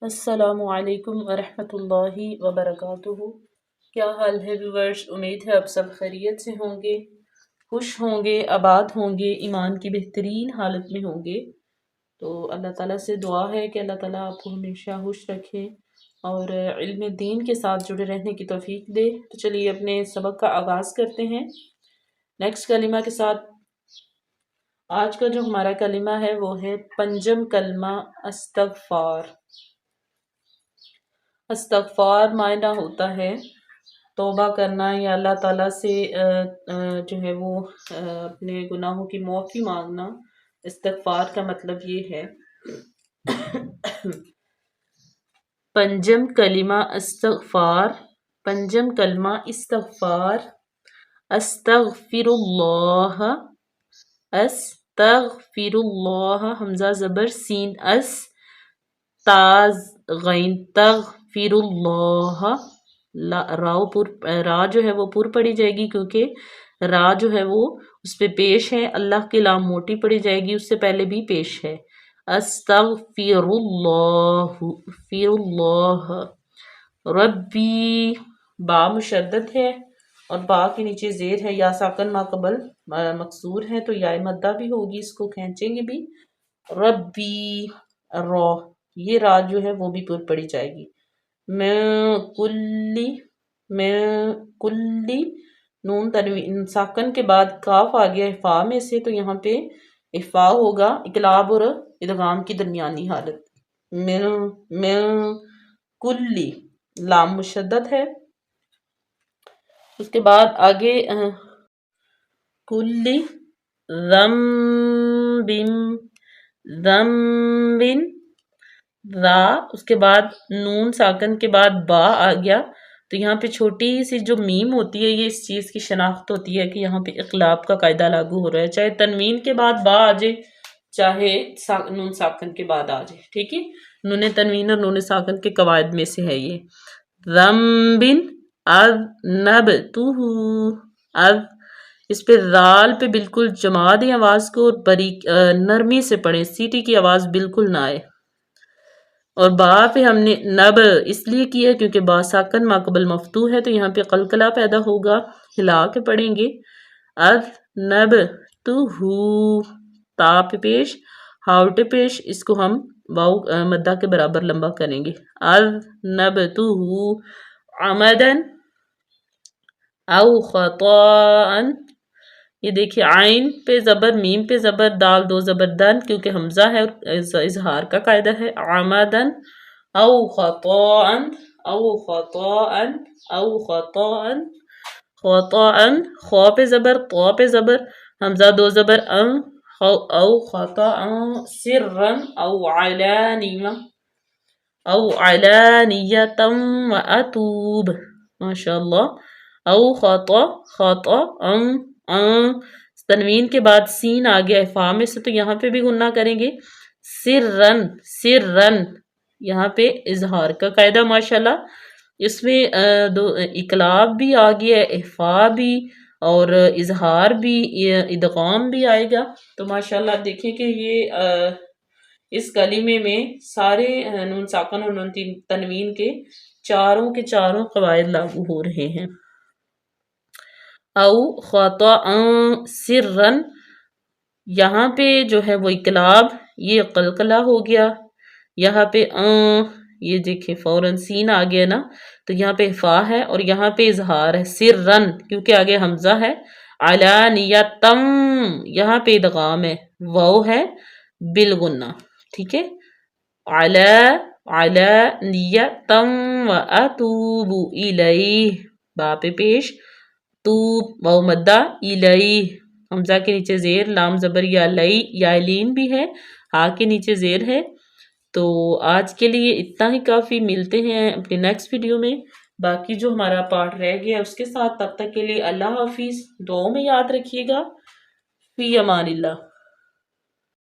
السلام علیکم ورحمۃ اللہ وبرکاتہ۔ کیا حال ہے ویورز؟ امید ہے آپ سب خیریت سے ہوں گے، خوش ہوں گے، آباد ہوں گے، ایمان کی بہترین حالت میں ہوں گے۔ تو اللہ تعالیٰ سے دعا ہے کہ اللہ تعالیٰ آپ کو ہمیشہ خوش رکھے اور علم دین کے ساتھ جڑے رہنے کی توفیق دے۔ تو چلیے اپنے سبق کا آغاز کرتے ہیں نیکسٹ کلمہ کے ساتھ۔ آج کا جو ہمارا کلمہ ہے وہ ہے پنجم کلمہ استغفار۔ استغفار معنی ہوتا ہے توبہ کرنا یا اللہ تعالیٰ سے جو ہے وہ اپنے گناہوں کی معافی مانگنا۔ استغفار کا مطلب یہ ہے پنجم کلمہ استغفار، پنجم کلمہ استغفار۔ استغفر اللہ، استغفر اللہ، حمزہ زبر سین اس، تاز غین تغ، فر اللہ، را جو ہے وہ پر پڑی جائے گی کیونکہ را جو ہے وہ اس پہ پیش ہے، اللہ کی لام موٹی پڑی جائے گی، اس سے پہلے بھی پیش ہے۔ استغفر اللہ، فر اللہ، ربی، با مشدد ہے اور با کے نیچے زیر ہے، یا ساکن ما قبل مکسور ہے تو یا مدہ بھی ہوگی، اس کو کھینچیں گے بھی۔ ربی، را، یہ را جو ہے وہ بھی پر پڑی جائے گی۔ میں کلی، نون تنوین ساکن کے بعد کاف آ گیا فا میں سے، تو یہاں پہ افا ہوگا، اقلاب اور ادغام کی درمیانی حالت۔ میں کلی، لام مشدد ہے، اس کے بعد آگے کلی ذنب، را، اس کے بعد نون ساکن کے بعد با آ گیا، تو یہاں پہ چھوٹی سی جو میم ہوتی ہے یہ اس چیز کی شناخت ہوتی ہے کہ یہاں پہ اقلاب کا قاعدہ لاگو ہو رہا ہے، چاہے تنوین کے بعد با آ جائے چاہے نون ساکن کے بعد آ جائے، ٹھیک ہے۔ نون تنوین اور نون ساکن کے قواعد میں سے ہے یہ۔ ذنب اذنبتہ، اس پہ رال پہ بالکل جما دیں آواز کو اور باریک نرمی سے پڑھیں، سیٹی کی آواز بالکل نہ آئے۔ اور با پہ ہم نے نب اس لیے کیا کیونکہ با ساکن ما قبل مفتوح ہے، تو یہاں پہ قلقلہ پیدا ہوگا، ہلا کے پڑھیں گے۔ اذنبتہ، تا پہ پیش، ہاؤٹ پیش، اس کو ہم واو مدہ کے برابر لمبا کریں گے۔ اذنبتہ عمدا او خطاء، یہ دیکھیں عین پہ زبر، میم پہ زبر، دال دو زبر دن، کیونکہ حمزہ ہے اور اظہار کا قاعدہ ہے۔ عمدا او خطاء، او خطاء، او خطاء، خطاء، خو پہ زبر، طا پہ زبر، حمزہ دو زبر ان، او خطاء، سرا او علانیہ، او علانیۃ واتوب، ماشاءاللہ۔ او خطاء، تنوین کے بعد سین آ گیا ہے فا میں سے، تو یہاں پہ بھی غنہ کریں گے۔ سرن، یہاں پہ اظہار کا قاعدہ ماشاءاللہ، اس میں اقلاب بھی آ گیا ہے، اخفا بھی اور اظہار بھی، ادغام بھی آئے گا، تو ماشاءاللہ دیکھیں کہ یہ اس کلمے میں سارے نون ساکن اور نون تنوین کے چاروں قواعد لاگو ہو رہے ہیں۔ او خطاء سرن، یہاں پہ جو ہے وہ اقلاب، یہ قلقلہ ہو گیا، یہاں پہ یہ دیکھیں فوراً سین آ گیا نا، تو یہاں پہ فا ہے اور یہاں پہ اظہار ہے سرن، کیونکہ آگے حمزہ ہے۔ علانیتم، یہاں پہ ادغام ہے، واو ہے بالغنہ، ٹھیک ہے۔ علانیتم واتوب الیہ، با پہ پیش، توب واو مدہ، الیہ حمزہ کے نیچے زیر، لام زبر یا لئی، یا لین بھی ہے، ہا کے نیچے زیر ہے۔ تو آج کے لیے اتنا ہی کافی، ملتے ہیں اپنے نیکسٹ ویڈیو میں، باقی جو ہمارا پارٹ رہ گیا اس کے ساتھ، تب تک کے لیے اللہ حافظ، دعاؤں میں یاد رکھیے گا، فی امان اللہ۔